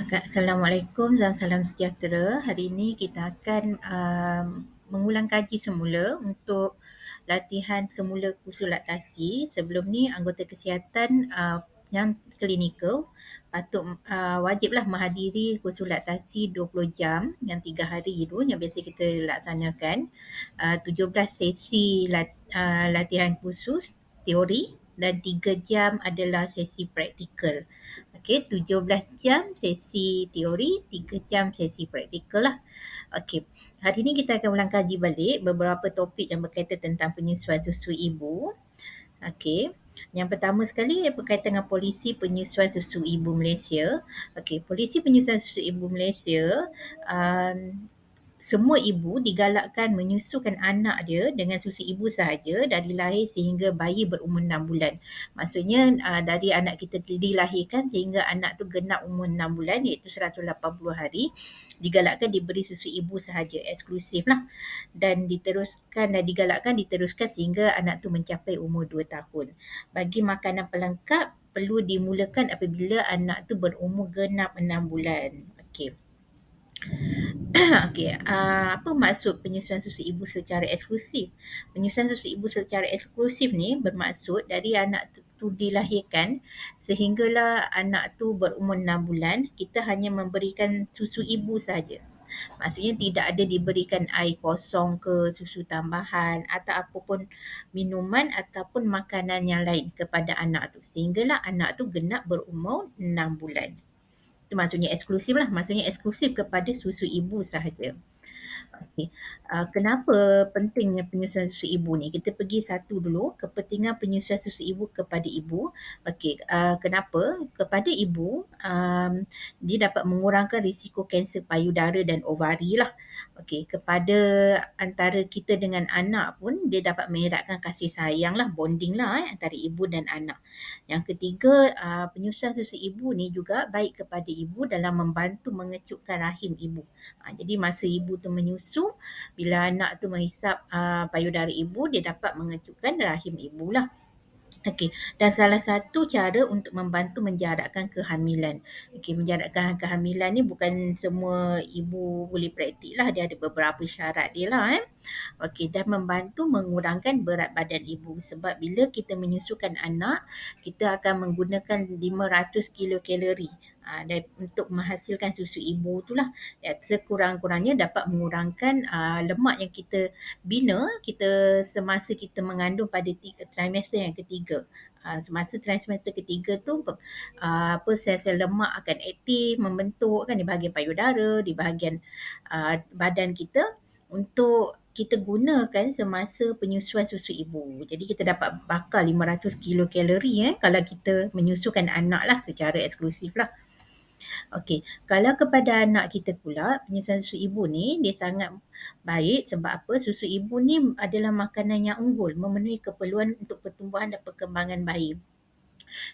Assalamualaikum dan salam sejahtera. Hari ini kita akan mengulang kaji semula untuk latihan semula kursus laktasi. Sebelum ni anggota kesihatan yang klinikal patut wajiblah menghadiri kursus laktasi 20 jam yang 3 hari itu yang biasa kita laksanakan. 17 sesi latihan khusus teori dan 3 jam adalah sesi praktikal. Okey, 17 jam sesi teori, 3 jam sesi praktikal lah. Okey, hari ni kita akan ulang kaji balik beberapa topik yang berkaitan tentang penyusuan susu ibu. Okey, yang pertama sekali berkaitan dengan polisi penyusuan susu ibu Malaysia. Okey, polisi penyusuan susu ibu Malaysia, um, semua ibu digalakkan menyusukan anak dia dengan susu ibu sahaja dari lahir sehingga bayi berumur 6 bulan. Maksudnya dari anak kita dilahirkan sehingga anak tu genap umur 6 bulan iaitu 180 hari, digalakkan diberi susu ibu sahaja, eksklusif lah. Dan digalakkan diteruskan sehingga anak tu mencapai umur 2 tahun. Bagi makanan pelengkap perlu dimulakan apabila anak tu berumur genap 6 bulan. Okey. Okey, apa maksud penyusuan susu ibu secara eksklusif? Penyusuan susu ibu secara eksklusif ni bermaksud dari anak tu dilahirkan sehinggalah anak tu berumur 6 bulan, kita hanya memberikan susu ibu saja. Maksudnya tidak ada diberikan air kosong ke, susu tambahan atau apapun minuman ataupun makanan yang lain kepada anak tu sehinggalah anak tu genap berumur 6 bulan. Itu maksudnya eksklusif lah. Maksudnya eksklusif kepada susu ibu sahaja. Okey. Kenapa pentingnya penyusuan susu ibu ni? Kita pergi satu dulu, kepentingan penyusuan susu ibu kepada ibu. Okey, kenapa? Kepada ibu, dia dapat mengurangkan risiko kanser payudara dan ovari lah. Okey, kepada antara kita dengan anak pun, dia dapat mengeratkan kasih sayang lah, bonding lah antara ibu dan anak. Yang ketiga, penyusuan susu ibu ni juga baik kepada ibu dalam membantu mengecupkan rahim ibu. Jadi masa ibu tu menyusu, bila anak tu menghisap payudara ibu, dia dapat mengecupkan rahim ibu lah. Okey, dan salah satu cara untuk membantu menjarakkan kehamilan. Okey, menjarakkan kehamilan ni bukan semua ibu boleh praktik lah, dia ada beberapa syarat dia lah. Okey, dan membantu mengurangkan berat badan ibu. Sebab bila kita menyusukan anak, kita akan menggunakan 500 kilokalori dan untuk menghasilkan susu ibu tu lah. Sekurang-kurangnya dapat mengurangkan lemak yang kita bina semasa kita mengandung pada trimester yang ketiga. Semasa trimester ketiga tu sel-sel lemak akan aktif membentuk kan di bahagian payudara, di bahagian badan kita untuk kita gunakan semasa penyusuan susu ibu. Jadi kita dapat bakar 500 kilokalori kalau kita menyusukan anak lah secara eksklusif lah. Okey, kalau kepada anak kita pula, penyusuan susu ibu ni dia sangat baik sebab apa? Susu ibu ni adalah makanan yang unggul, memenuhi keperluan untuk pertumbuhan dan perkembangan bayi.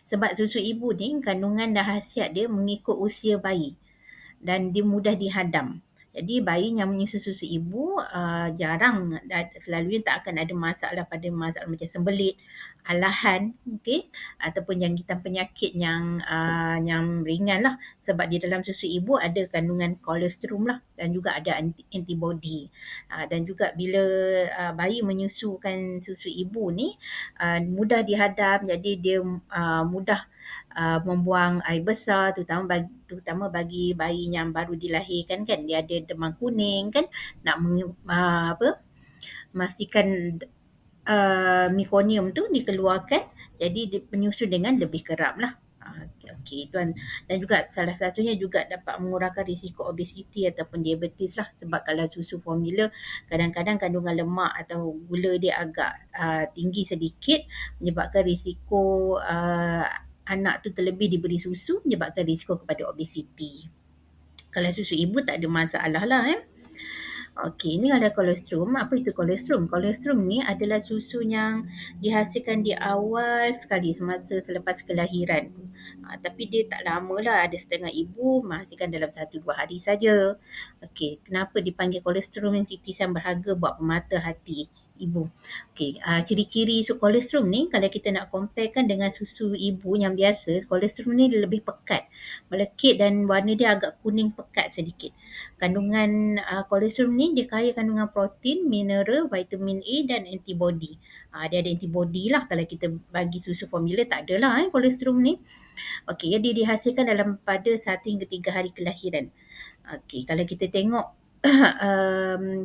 Sebab susu ibu ni kandungan dan khasiat dia mengikut usia bayi dan dia mudah dihadam. Jadi bayi yang menyusu susu ibu jarang, selalunya tak akan ada masalah pada masalah macam sembelit, alahan, okey, ataupun jangkitan penyakit yang ringan lah. Sebab di dalam susu ibu ada kandungan kolostrum lah dan juga ada antibody. Dan juga bila bayi menyusukan susu ibu ni mudah dihadam, jadi dia mudah membuang air besar terutama bagi bayi yang baru dilahirkan kan, dia ada demam kuning kan, nak memastikan mekonium tu dikeluarkan, jadi dia penyusu dengan lebih kerap lah. Okey tuan, dan juga salah satunya juga dapat mengurangkan risiko obesiti ataupun diabetes lah. Sebab kalau susu formula kadang-kadang kandungan lemak atau gula dia agak tinggi sedikit, menyebabkan risiko anak tu terlebih diberi susu menyebabkan risiko kepada obesiti. Kalau susu ibu tak ada masalah lah. Okey, ini ada kolostrum. Apa itu kolostrum? Kolostrum ni adalah susu yang dihasilkan di awal sekali semasa selepas kelahiran. Tapi dia tak lama lah, ada setengah ibu menghasilkan dalam 1-2 hari saja. Okey, kenapa dipanggil kolostrum? Titisan berharga buat pemata hati. ibu. Okey, ciri-ciri kolesterol ni kalau kita nak comparekan dengan susu ibu yang biasa, kolesterol ni dia lebih pekat, melekit dan warna dia agak kuning pekat sedikit. Kandungan kolesterol ni dia kaya kandungan protein, mineral, vitamin A dan antibody. Dia ada antibody lah, kalau kita bagi susu formula tak adalah kolesterol ni. Okey, dia dihasilkan dalam pada 1 hingga 3 hari kelahiran. Okey, kalau kita tengok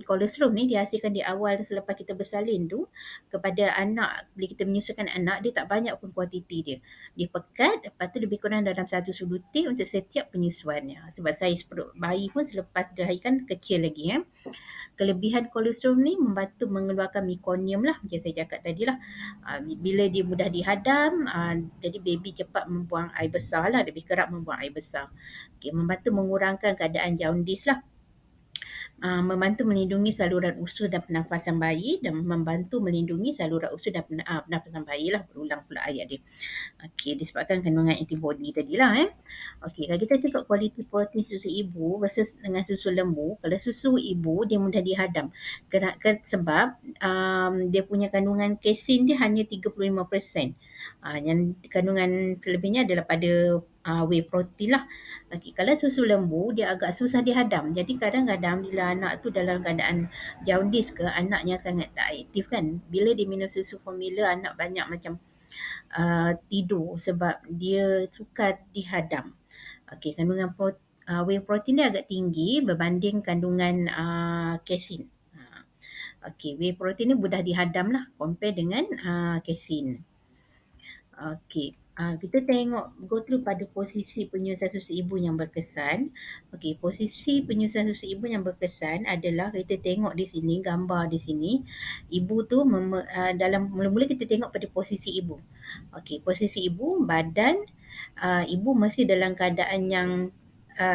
kolesterol ni dihasilkan di awal selepas kita bersalin tu kepada anak, bila kita menyusukan anak, dia tak banyak pun kuantiti dia. Dia pekat, lepas tu lebih kurang dalam 1 sudutin untuk setiap penyusuannya. Sebab saiz perut bayi pun selepas dilahirkan kecil lagi. Kelebihan kolesterol ni membantu mengeluarkan mekonium lah, macam saya cakap tadi lah. Bila dia mudah dihadam, jadi baby cepat membuang air besar lah, lebih kerap membuang air besar. Okay, membantu mengurangkan keadaan jaundice lah. Membantu melindungi saluran usus dan pernafasan bayi dan membantu melindungi saluran usus dan pernafasan bayi lah. Berulang pula ayat dia. Okey, disebabkan kandungan antibody tadilah. Okey, kalau kita tengok kualiti protein susu ibu versus dengan susu lembu, kalau susu ibu dia mudah dihadam. Sebab dia punya kandungan kesin dia hanya 35%. Yang kandungan selebihnya adalah pada whey protein lah. Okay, kalau susu lembu dia agak susah dihadam. Jadi kadang-kadang bila anak tu dalam keadaan jaundice ke, anaknya sangat tak aktif kan. Bila dia minum susu formula, anak banyak macam tidur sebab dia sukar dihadam. Okey, kandungan whey protein dia agak tinggi berbanding kandungan kesin. Okey, whey protein ni mudah dihadam lah compare dengan kesin. Okey, kita tengok go through pada posisi penyusuan susu ibu yang berkesan. Okey, posisi penyusuan susu ibu yang berkesan adalah kita tengok di sini, gambar di sini. Ibu tu dalam mula-mula kita tengok pada posisi ibu. Okey, posisi ibu, badan ibu masih dalam keadaan yang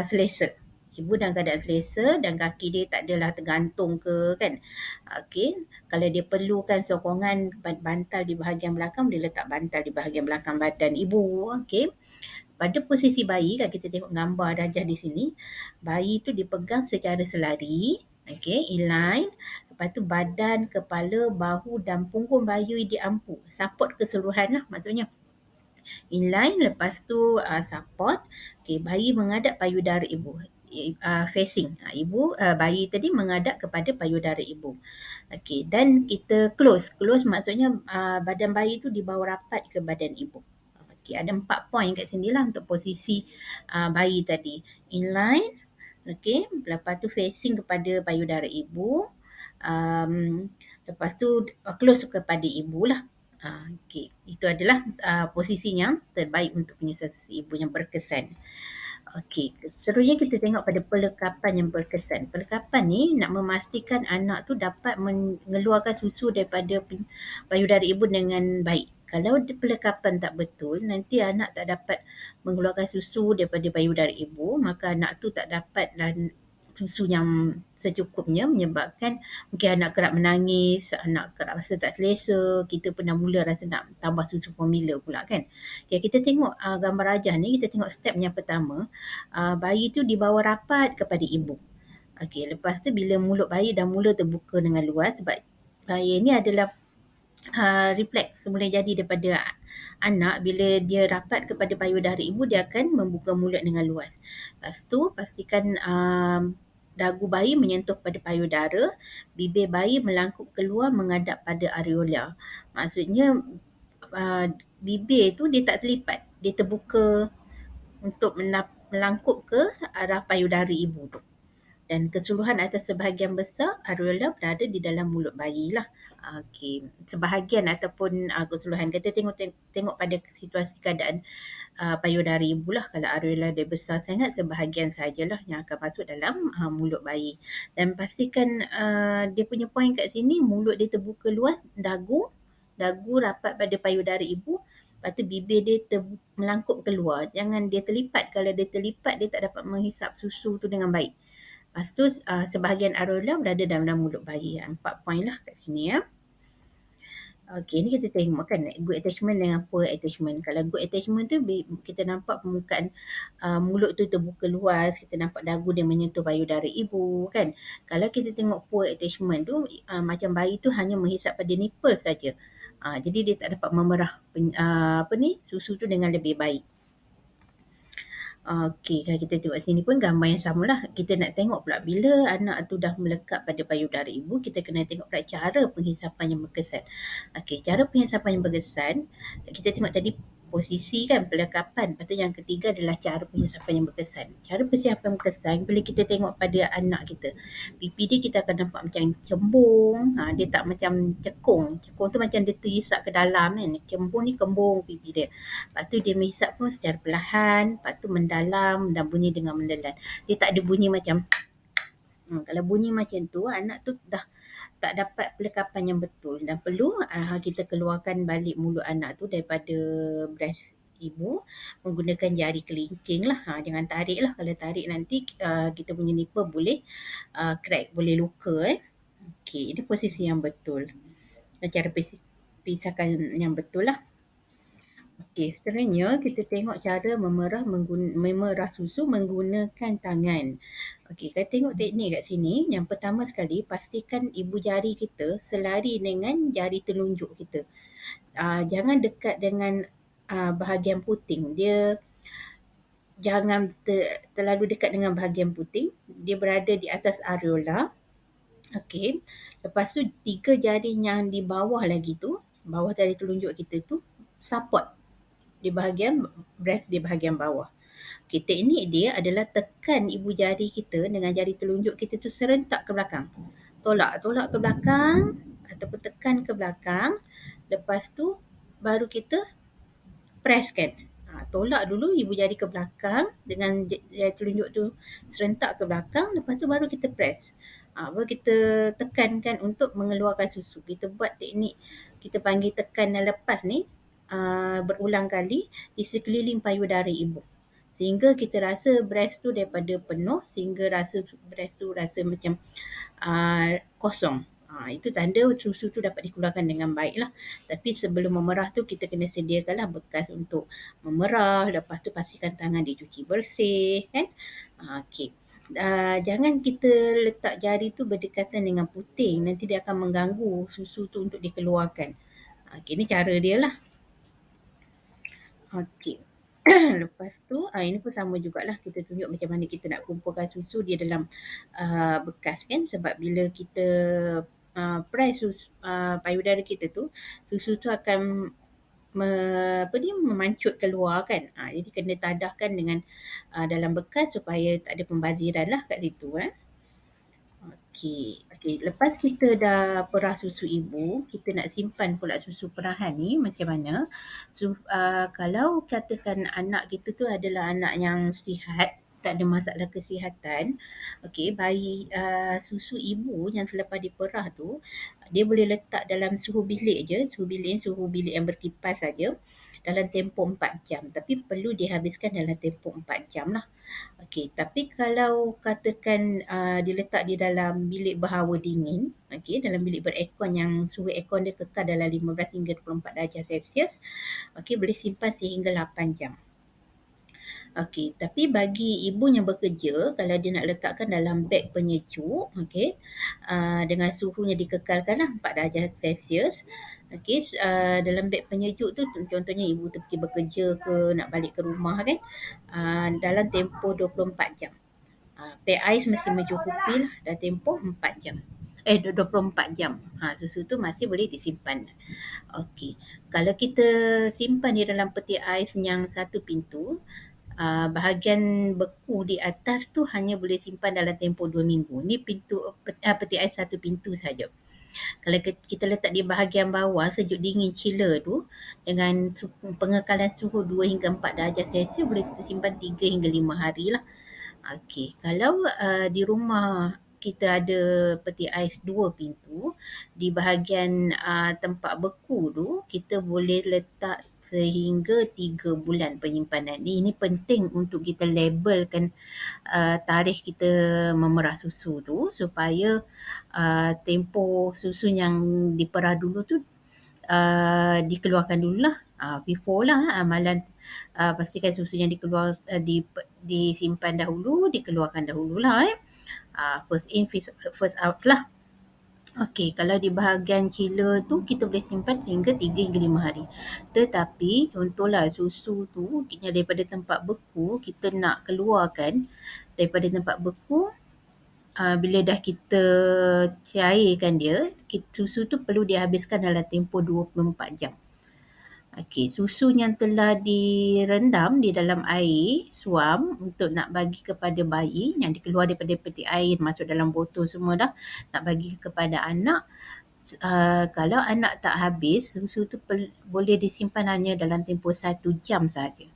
selesa. Ibu dalam keadaan selesa dan kaki dia tak adalah tergantung ke kan. Okey, kalau dia perlukan sokongan bantal di bahagian belakang, boleh letak bantal di bahagian belakang badan ibu. Okey. Pada posisi bayi, kalau kita tengok gambar darjah di sini, bayi tu dipegang secara selari, okey, inline. Lepas tu badan, kepala, bahu dan punggung bayi diampu. Support keseluruhan lah maksudnya. Inline, lepas tu support. Okey, bayi menghadap payudara ibu. Facing. Ibu, bayi tadi menghadap kepada payudara ibu. Okey, dan kita close. Close maksudnya badan bayi tu dibawa rapat ke badan ibu. Okey, ada 4 poin kat sini lah untuk posisi bayi tadi. Inline, okey, lepas tu facing kepada payudara ibu. Lepas tu close kepada ibu lah. Okey, itu adalah posisi yang terbaik untuk penyusuan susu ibu yang berkesan. Okey, seterusnya kita tengok pada pelekapan yang berkesan. Pelekapan ni nak memastikan anak tu dapat mengeluarkan susu daripada payudara ibu dengan baik. Kalau pelekapan tak betul, nanti anak tak dapat mengeluarkan susu daripada payudara ibu, maka anak tu tak dapat susu yang secukupnya, menyebabkan mungkin anak kerap menangis, anak kerap rasa tak selesa, kita pun dah mula rasa nak tambah susu formula pula kan. Okay, kita tengok gambar rajah ni, kita tengok step yang pertama, bayi tu dibawa rapat kepada ibu. Okey, lepas tu bila mulut bayi dah mula terbuka dengan luas, sebab bayi ni adalah refleks semula jadi daripada anak, bila dia rapat kepada payudara ibu, dia akan membuka mulut dengan luas. Lepas tu pastikan dagu bayi menyentuh pada payudara, bibir bayi melangkup keluar menghadap pada areola. Maksudnya bibir tu dia tak terlipat, dia terbuka untuk melangkup ke arah payudara ibu tu. Dan keseluruhan atau sebahagian besar areola berada di dalam mulut bayi lah. Okey, sebahagian ataupun keseluruhan. Kita tengok pada situasi keadaan payudara ibu lah. Kalau areola dia besar sangat, sebahagian sajalah yang akan masuk dalam mulut bayi. Dan pastikan dia punya poin kat sini, mulut dia terbuka luas, dagu rapat pada payudara ibu. Lepas tu bibir dia melangkup keluar. Jangan dia terlipat. Kalau dia terlipat, dia tak dapat menghisap susu tu dengan baik. Lepas tu sebahagian areola berada dalam mulut bayi. 4 poin lah kat sini ya. Okey, ni kita tengok kan good attachment dengan poor attachment. Kalau good attachment tu kita nampak permukaan mulut tu terbuka luas, kita nampak dagu dia menyentuh payudara ibu kan. Kalau kita tengok poor attachment tu macam bayi tu hanya menghisap pada nipple saja. Jadi dia tak dapat memerah susu tu dengan lebih baik. Okey, kalau kita tengok sini pun gambar yang samalah. Kita nak tengok pula bila anak tu dah melekat pada payudara ibu, kita kena tengok pula cara penghisapan yang berkesan. Okey, cara penghisapan yang berkesan, kita tengok tadi posisi kan pelekapan. Lepas tu yang ketiga adalah cara penghisapan yang berkesan. Cara penghisapan yang berkesan bila kita tengok pada anak kita. Pipi dia kita akan nampak macam cembung, dia tak macam cekung. Cekung tu macam dia terhisap ke dalam kan. Cembung ni kembung pipi dia. Lepas tu dia menghisap pun secara perlahan, lepas tu mendalam dan bunyi dengan mendalam. Dia tak ada bunyi macam kalau bunyi macam tu, anak tu dah tak dapat pelekapan yang betul dan perlu kita keluarkan balik mulut anak tu daripada breast ibu menggunakan jari kelingking lah. Jangan tarik lah. Kalau tarik nanti kita punya nipple boleh crack, boleh luka. Okey, ini posisi yang betul. Dan cara pisahkan yang betul lah. Okey, seterusnya kita tengok cara memerah susu menggunakan tangan. Okey, kita tengok teknik kat sini. Yang pertama sekali, pastikan ibu jari kita selari dengan jari telunjuk kita. Jangan dekat dengan bahagian puting. Dia jangan terlalu dekat dengan bahagian puting. Dia berada di atas areola. Okey. Lepas tu 3 jari yang di bawah lagi tu, bawah jari telunjuk kita tu support di bahagian breast di bahagian bawah. Okay, teknik dia adalah tekan ibu jari kita dengan jari telunjuk kita tu serentak ke belakang. Tolak ke belakang ataupun tekan ke belakang. Lepas tu baru kita presskan. Tolak dulu ibu jari ke belakang dengan jari telunjuk tu serentak ke belakang. Lepas tu baru kita press. Baru kita tekankan untuk mengeluarkan susu. Kita buat teknik kita panggil tekan dan lepas ni berulang kali di sekeliling payudara ibu. Sehingga kita rasa breast tu daripada penuh sehingga rasa breast tu rasa macam kosong. Itu tanda susu tu dapat dikeluarkan dengan baik lah. Tapi sebelum memerah tu kita kena sediakanlah bekas untuk memerah. Lepas tu pastikan tangan dicuci bersih kan. Okey. Jangan kita letak jari tu berdekatan dengan puting. Nanti dia akan mengganggu susu tu untuk dikeluarkan. Okey, ni cara dia lah. Okey. Lepas tu ini pun sama jugalah, kita tunjuk macam mana kita nak kumpulkan susu dia dalam bekas kan. Sebab bila kita press payudara kita tu, susu tu akan memancut keluar kan. Jadi kena tadahkan dengan dalam bekas supaya tak ada pembaziran lah kat situ. Okey, lepas kita dah perah susu ibu, kita nak simpan pula susu perahan ni macam mana? Kalau katakan anak kita tu adalah anak yang sihat, tak ada masalah kesihatan, okey, bayi susu ibu yang selepas diperah tu, dia boleh letak dalam suhu bilik je, suhu bilik yang berkipas saja dalam tempoh 4 jam. Tapi perlu dihabiskan dalam tempoh 4 jam lah. Okey, tapi kalau katakan diletak di dalam bilik berhawa dingin, okey, dalam bilik beraircon yang suhu aircon dia kekal dalam 15 hingga 24 darjah Celsius, okey, boleh simpan sehingga 8 jam. Okey, tapi bagi ibu yang bekerja, kalau dia nak letakkan dalam beg penyejuk, okey, dengan suhunya dikekalkan lah 4 darjah Celsius, okey, dalam beg penyejuk tu contohnya ibu tu pergi bekerja ke, nak balik ke rumah kan, dalam tempoh 24 jam. Pair ais mesti mencukupi lah, dah tempoh 4 jam. 24 jam. Susu tu masih boleh disimpan. Okey. Kalau kita simpan di dalam peti ais yang satu pintu, bahagian beku di atas tu hanya boleh simpan dalam tempoh 2 minggu. Ni peti ais satu pintu saja. Kalau kita letak di bahagian bawah sejuk dingin chiller tu dengan pengekalan suhu 2 hingga 4 darjah Celsius boleh simpan 3 hingga 5 hari lah. Okey, kalau di rumah kita ada peti ais 2 pintu, di bahagian tempat beku tu kita boleh letak sehingga 3 bulan penyimpanan. Ini penting untuk kita labelkan tarikh kita memerah susu tu supaya tempoh susu yang diperah dulu tu dikeluarkan dululah. Before lah amalan, pastikan susu yang disimpan dahulu, dikeluarkan dahululah. First in, first out lah. Okey, kalau di bahagian chiller tu kita boleh simpan hingga 3 hingga 5 hari. Tetapi contohlah susu tu daripada tempat beku, kita nak keluarkan daripada tempat beku, bila dah kita cairkan dia, susu tu perlu dihabiskan dalam tempoh 24 jam. Okey, susu yang telah direndam di dalam air suam untuk nak bagi kepada bayi yang dikeluar daripada peti air masuk dalam botol semua dah, nak bagi kepada anak. Kalau anak tak habis, susu tu boleh disimpan hanya dalam tempoh 1 jam sahaja.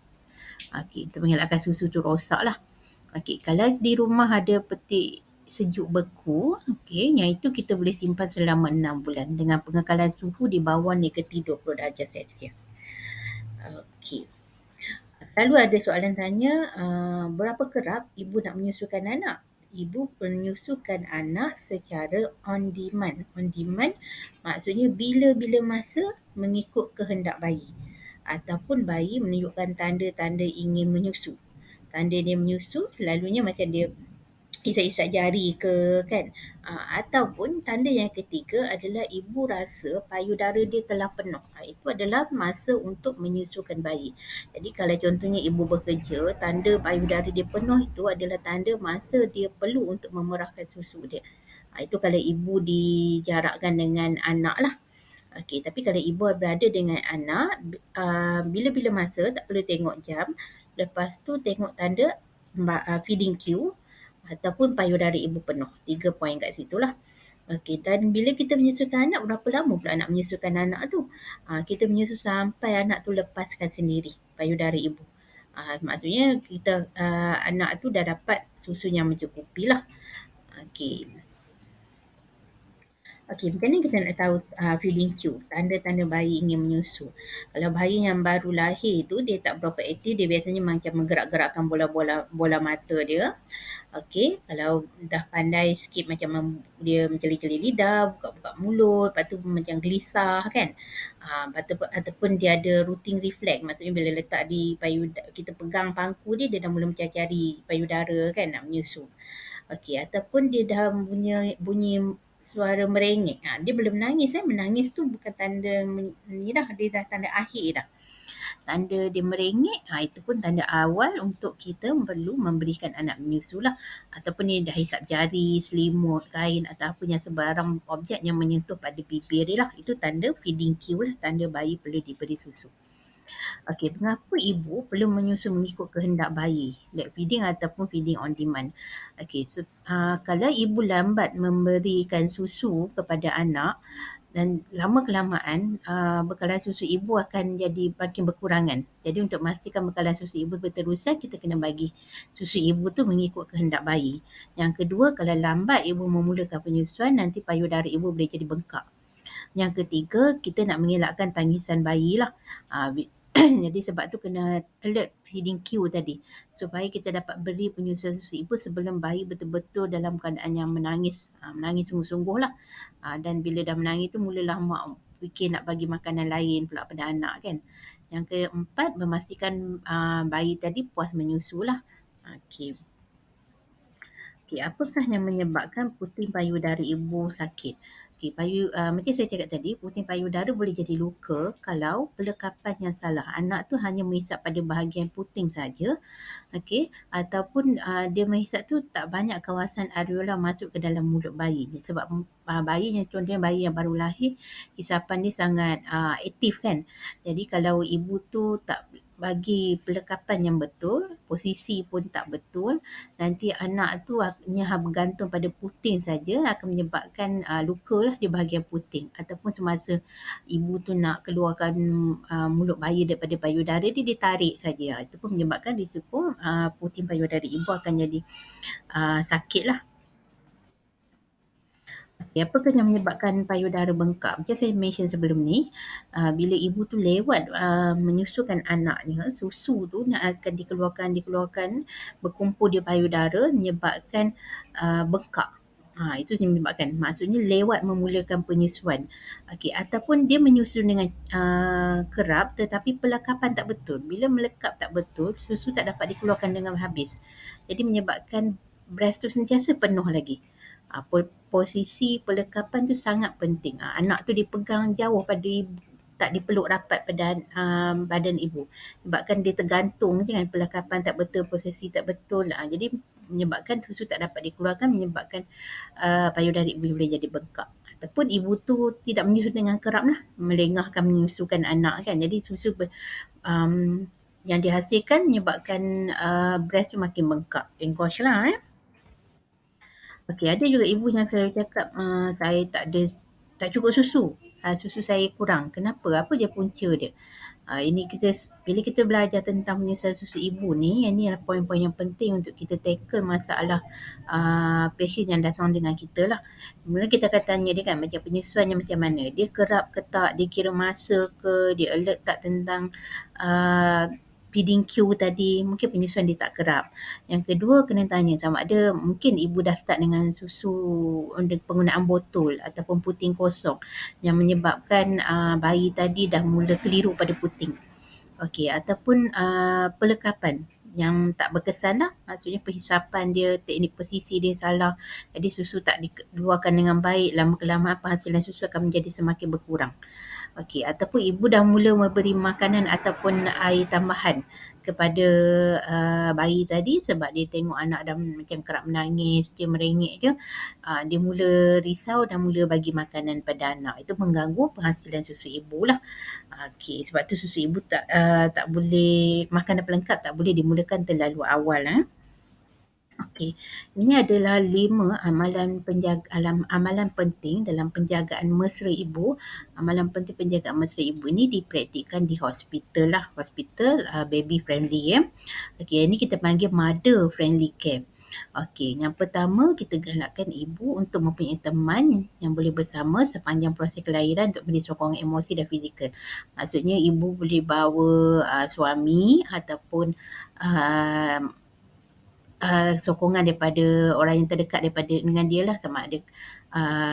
Okey, untuk mengelakkan susu tu rosak lah. Okey, kalau di rumah ada peti sejuk beku, okey, yang itu kita boleh simpan selama 6 bulan dengan pengekalan suhu di bawah negatif 20 darjah Celsius. Okey. Selalu ada soalan tanya, berapa kerap ibu nak menyusukan anak? Ibu menyusukan anak secara on demand. On demand maksudnya bila-bila masa mengikut kehendak bayi. Ataupun bayi menunjukkan tanda-tanda ingin menyusu. Tanda dia menyusu selalunya macam dia isak-isak jari ke kan. Ataupun tanda yang ketiga adalah ibu rasa payudara dia telah penuh. Itu adalah masa untuk menyusukan bayi. Jadi kalau contohnya ibu bekerja, tanda payudara dia penuh itu adalah tanda masa dia perlu untuk memerahkan susu dia. Itu kalau ibu dijarakkan dengan anak lah. Okey, tapi kalau ibu berada dengan anak, bila-bila masa tak perlu tengok jam. Lepas tu tengok tanda feeding queue ataupun payudara ibu penuh. 3 poin kat situ lah. Okey, dan bila kita menyusukan anak, berapa lama pula nak menyusukan anak tu? Kita menyusu sampai anak tu lepaskan sendiri payudara ibu. Maksudnya kita anak tu dah dapat susu yang mencukupi lah. Okey. Okey, macam mana kita nak tahu feeding cue, tanda-tanda bayi ingin menyusu. Kalau bayi yang baru lahir tu dia tak berapa aktif, dia biasanya macam menggerak-gerakkan bola mata dia. Okey, kalau dah pandai sikit macam dia menceli-celi lidah, buka-buka mulut, lepas tu macam gelisah kan. Ataupun dia ada routine reflex, maksudnya bila letak di payudara, kita pegang pangku dia, dia dah mula mencari payudara kan nak menyusu. Okey, ataupun dia dah bunyi suara merengek. Dia belum menangis. Menangis tu bukan tanda ni dah, dia dah tanda akhir dah. Tanda dia merengek, itu pun tanda awal untuk kita perlu memberikan anak menyusu lah. Ataupun dia dah hisap jari, selimut, kain atau apa yang sebarang objek yang menyentuh pada bibir dia lah. Itu tanda feeding cue lah, tanda bayi perlu diberi susu. Okey, mengapa ibu perlu menyusu mengikut kehendak bayi? Lap feeding ataupun feeding on demand. Okey, kalau ibu lambat memberikan susu kepada anak dan lama-kelamaan bekalan susu ibu akan jadi makin berkurangan. Jadi untuk memastikan bekalan susu ibu berterusan, kita kena bagi susu ibu tu mengikut kehendak bayi. Yang kedua, kalau lambat ibu memulakan penyusuan, nanti payudara ibu boleh jadi bengkak. Yang ketiga, kita nak mengelakkan tangisan bayi lah. Jadi sebab tu kena alert feeding cue tadi supaya kita dapat beri penyusuan susu ibu sebelum bayi betul-betul dalam keadaan yang menangis, menangis sungguh-sungguh lah. Dan bila dah menangis tu mulalah mak fikir nak bagi makanan lain pula pada anak kan. Yang keempat, memastikan bayi tadi puas menyusu lah. Okey. Okey, apakah yang menyebabkan puting payudara ibu sakit? Okey, macam saya cakap tadi, puting payudara boleh jadi luka kalau pelekapan yang salah. Anak tu hanya menghisap pada bahagian puting saja, okey, ataupun dia menghisap tu tak banyak kawasan areola masuk ke dalam mulut bayi. Sebab bayi yang contohnya bayi yang baru lahir, hisapan dia sangat aktif kan. Jadi kalau ibu tu tak bagi pelekapan yang betul, posisi pun tak betul, nanti anak tu hanya bergantung pada puting saja akan menyebabkan luka lah di bahagian puting ataupun semasa ibu tu nak keluarkan mulut bayi daripada payudara dia tarik saja. Itu pun menyebabkan risiko puting payudara ibu akan jadi sakit lah. Okay, apakah yang menyebabkan payudara bengkak? Macam saya mention sebelum ni, bila ibu tu lewat menyusukan anaknya, susu tu akan dikeluarkan berkumpul di payudara menyebabkan bengkak. Itu yang menyebabkan. Maksudnya lewat memulakan penyusuan. Okey, ataupun dia menyusu dengan kerap tetapi pelakapan tak betul. Bila melekap tak betul, susu tak dapat dikeluarkan dengan habis. Jadi menyebabkan breast tu sentiasa penuh lagi. Posisi pelekapan tu sangat penting. Anak tu dipegang jauh pada ibu, tak dipeluk rapat pada badan ibu. Sebabkan dia tergantung je kan, pelakapan tak betul, posisi tak betul. Jadi menyebabkan susu tak dapat dikeluarkan, menyebabkan payudara ibu boleh jadi bengkak. Ataupun ibu tu tidak menyusu dengan kerap lah, melengahkan menyusukan anak kan. Jadi susu yang dihasilkan menyebabkan breast tu makin bengkak. Engkaush lah. Okey, ada juga ibu yang selalu cakap, saya tak cukup susu. Susu saya kurang. Kenapa? Apa dia punca dia? Ini bila kita belajar tentang penyusuan susu ibu ni, ini adalah poin-poin yang penting untuk kita tackle masalah pasien yang datang dengan kita lah. Mula kita akan tanya dia kan, macam penyusuannya macam mana? Dia kerap ke tak? Dia kira masa ke? Dia alert tak tentang feeding cue tadi? Mungkin penyusuan dia tak kerap. Yang kedua, kena tanya sama ada mungkin ibu dah start dengan susu untuk penggunaan botol ataupun puting kosong yang menyebabkan bayi tadi dah mula keliru pada puting. Okey, ataupun pelekapan yang tak berkesan lah. Maksudnya penghisapan dia, teknik posisi dia salah. Jadi susu tak dikeluarkan dengan baik. Lama kelamaan penghasilan susu akan menjadi semakin berkurang. Okey, ataupun ibu dah mula memberi makanan ataupun air tambahan kepada bayi tadi sebab dia tengok anak dah macam kerap menangis, dia merengek je, dia mula risau dan mula bagi makanan pada anak. Itu mengganggu penghasilan susu ibu lah. Okey, sebab tu susu ibu tak boleh, makanan pelengkap tak boleh dimulakan terlalu awal. Okey, ini adalah 5 amalan penting dalam penjagaan mesra ibu. Amalan penting penjagaan mesra ibu ini dipraktikkan di hospital lah. Hospital baby friendly ya. Okey, ini kita panggil mother friendly care. Okey, yang pertama kita galakkan ibu untuk mempunyai teman yang boleh bersama sepanjang proses kelahiran untuk beri sokongan emosi dan fizikal. Maksudnya ibu boleh bawa suami ataupun sokongan daripada orang yang terdekat daripada dengan dia lah, sama ada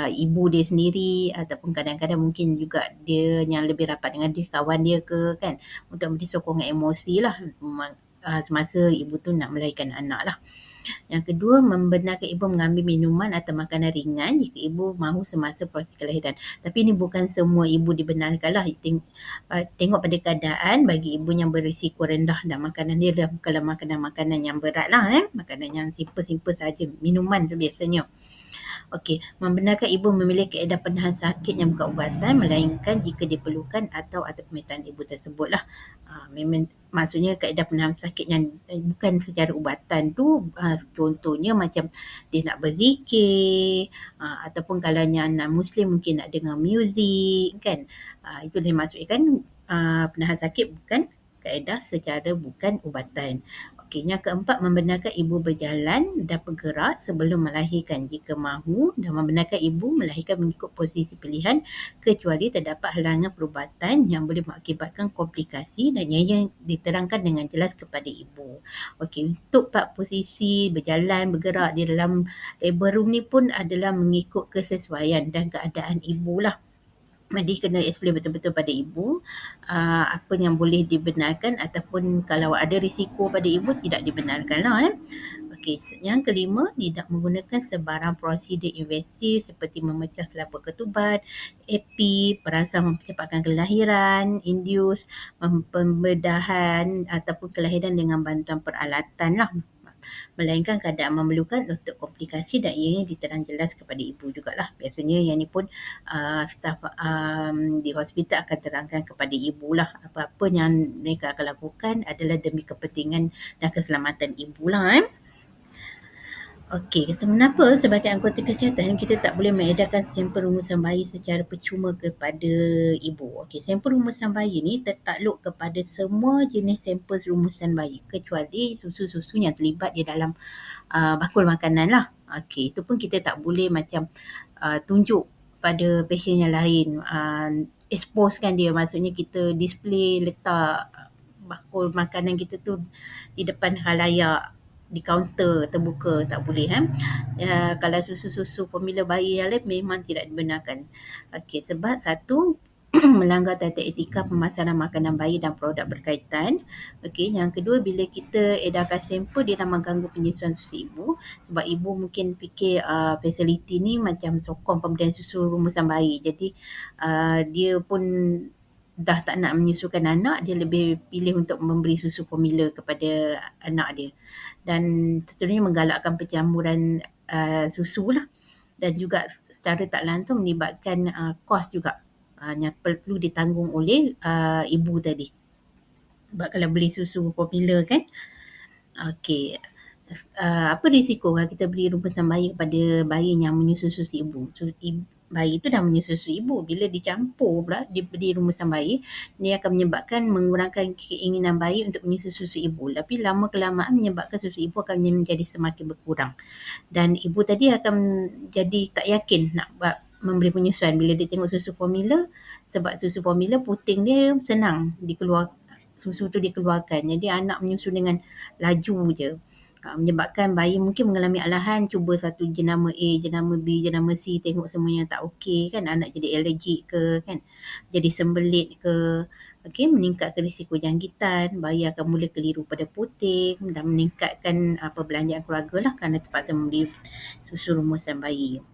ibu dia sendiri ataupun kadang-kadang mungkin juga dia yang lebih rapat dengan dia, kawan dia ke kan, untuk memberi sokongan emosi lah semasa ibu tu nak melahirkan anak lah. Yang kedua, membenarkan ibu mengambil minuman atau makanan ringan jika ibu mahu semasa proses kelahiran. Tapi ini bukan semua ibu dibenarkan lah. Tengok pada keadaan. Bagi ibu yang berisiko rendah dan makanan dia dah bukanlah makanan-makanan yang berat lah. Makanan yang simple-simple saja. Minuman tu biasanya. Okey, membenarkan ibu memilih kaedah penahan sakit yang bukan ubatan melainkan jika diperlukan atau atas permintaan ibu tersebut lah. Maksudnya kaedah penahan sakit yang bukan secara ubatan tu, contohnya macam dia nak berzikir, ataupun kalau yang non-Muslim mungkin nak dengar muzik kan. Itu dia maksudnya kan, penahan sakit bukan kaedah secara bukan ubatan. Okey, yang keempat, membenarkan ibu berjalan dan bergerak sebelum melahirkan jika mahu, dan membenarkan ibu melahirkan mengikut posisi pilihan kecuali terdapat halangan perubatan yang boleh mengakibatkan komplikasi dan yang diterangkan dengan jelas kepada ibu. Okey, untuk posisi berjalan, bergerak di dalam labor room ni pun adalah mengikut kesesuaian dan keadaan ibu lah. Jadi kena explain betul-betul pada ibu apa yang boleh dibenarkan ataupun kalau ada risiko pada ibu tidak dibenarkan lah. Okey, yang kelima, tidak menggunakan sebarang prosedur invasif seperti memecah selaput ketuban, epi, perangsang mempercepatkan kelahiran, induce, pembedahan ataupun kelahiran dengan bantuan peralatan lah. Melainkan keadaan memerlukan untuk komplikasi dan ianya diterang jelas kepada ibu jugalah. Biasanya yang ni pun staf di hospital akan terangkan kepada ibu lah. Apa-apa yang mereka akan lakukan adalah demi kepentingan dan keselamatan ibu lah. Okey, kenapa sebagai anggota kesihatan kita tak boleh mengedarkan sampel rumusan bayi secara percuma kepada ibu? Okey, sampel rumusan bayi ni tertakluk kepada semua jenis sampel rumusan bayi kecuali susu-susu yang terlibat di dalam bakul makanan lah. Okey, itu pun kita tak boleh macam tunjuk pada pasien yang lain, exposekan dia, maksudnya kita display letak bakul makanan kita tu di depan khalayak di kaunter terbuka, tak boleh. Kalau susu-susu formula bayi yang lain memang tidak dibenarkan. Okey, sebab satu, melanggar tata etika pemasaran makanan bayi dan produk berkaitan. Okey, yang kedua, bila kita edarkan sampel dia dah mengganggu penyusuan susu ibu, sebab ibu mungkin fikir fasiliti ni macam sokong pemberian susu rumusan bayi. Jadi dia pun dah tak nak menyusukan anak, dia lebih pilih untuk memberi susu formula kepada anak dia. Dan tentunya menggalakkan pencaburan susu lah, dan juga secara tak langsung melibatkan kos juga yang perlu ditanggung oleh ibu tadi. Sebab kalau beli susu formula kan, okey, apa risiko kalau kita beri rumusan bayi kepada bayi yang menyusu susu ibu? Bayi itu dah menyusu susu ibu. Bila dicampur pula, diberi rumusan bayi, dia akan menyebabkan mengurangkan keinginan bayi untuk menyusu susu ibu. Tapi lama kelamaan menyebabkan susu ibu akan menjadi semakin berkurang. Dan ibu tadi akan jadi tak yakin nak memberi penyusuan bila dia tengok susu formula, sebab susu formula puting dia senang susu tu dikeluarkan. Jadi anak menyusu dengan laju je. Menyebabkan bayi mungkin mengalami alahan, cuba satu jenama A, jenama B, jenama C, tengok semuanya tak okey kan, anak jadi alergik ke kan, jadi sembelit ke. Okey, meningkatkan risiko jangkitan, bayi akan mula keliru pada puting dan meningkatkan perbelanjaan keluarga lah kerana terpaksa membeli susu rumusan bayi.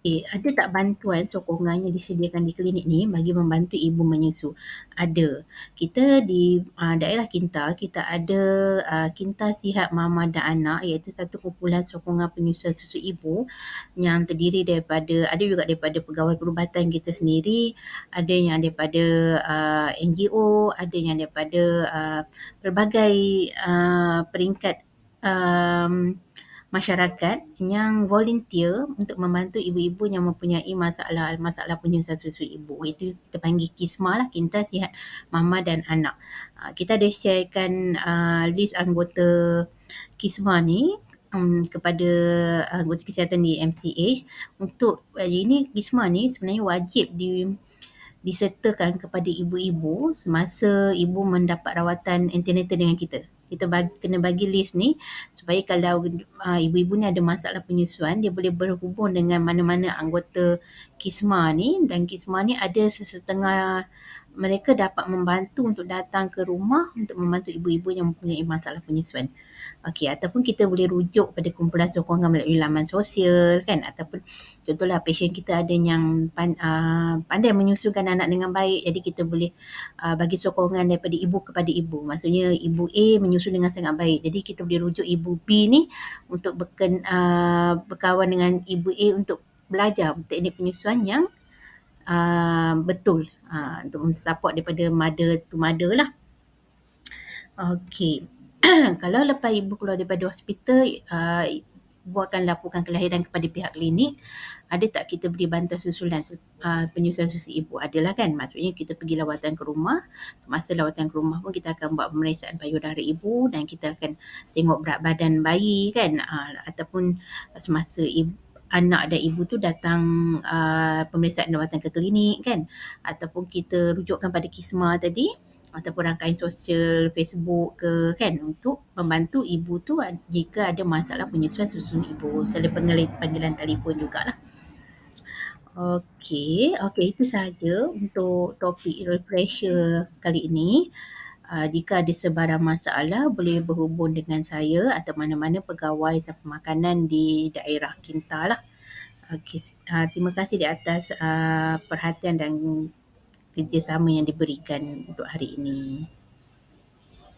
Ada tak bantuan sokongan yang disediakan di klinik ni bagi membantu ibu menyusu? Ada. Kita di daerah Kinta, kita ada Kinta Sihat Mama dan Anak, iaitu satu kumpulan sokongan penyusuan susu ibu yang terdiri daripada, ada juga daripada pegawai perubatan kita sendiri, ada yang daripada NGO, ada yang daripada pelbagai peringkat masyarakat yang volunteer untuk membantu ibu-ibu yang mempunyai masalah penyusuan susu ibu. Itu kita panggil KISMA lah, Kinta Sihat Mama dan Anak. Kita ada sharekan list anggota KISMA ni kepada anggota kesihatan di MCH. Untuk ini KISMA ni sebenarnya wajib disertakan kepada ibu-ibu semasa ibu mendapat rawatan antenatal dengan kita. Kita kena bagi list ni supaya kalau ibu-ibu ni ada masalah penyusuan, dia boleh berhubung dengan mana-mana anggota KISMA ni, dan KISMA ni ada sesetengah mereka dapat membantu untuk datang ke rumah untuk membantu ibu-ibu yang mempunyai masalah penyusuan. Okey, ataupun kita boleh rujuk pada kumpulan sokongan melalui laman sosial kan, ataupun contohlah pasien kita ada yang pandai menyusukan anak dengan baik, jadi kita boleh bagi sokongan daripada ibu kepada ibu. Maksudnya ibu A menyusu dengan sangat baik, jadi kita boleh rujuk ibu B ni untuk berkawan dengan ibu A untuk belajar teknik penyusuan yang betul, untuk support daripada mother to mother lah. Okey. Kalau lepas ibu keluar daripada hospital, ibu akan laporkan kelahiran kepada pihak klinik. Ada tak kita beri bantuan susulan penyusuan susu ibu? Adalah kan, maksudnya kita pergi lawatan ke rumah. Semasa lawatan ke rumah pun kita akan buat pemeriksaan payudara ibu dan kita akan tengok berat badan bayi kan, ataupun semasa anak dan ibu tu datang pemeriksaan lawatan ke klinik kan, ataupun kita rujukkan pada KISMA tadi, ataupun rangkaian sosial Facebook ke kan, untuk membantu ibu tu jika ada masalah penyusuan susu ibu. Selain panggilan telefon jugalah. Okey, itu sahaja untuk topik refresher kali ini. Jika ada sebarang masalah boleh berhubung dengan saya atau mana-mana pegawai sapu makanan di daerah Kinta lah. Okey, terima kasih di atas perhatian dan kerjasama yang diberikan untuk hari ini.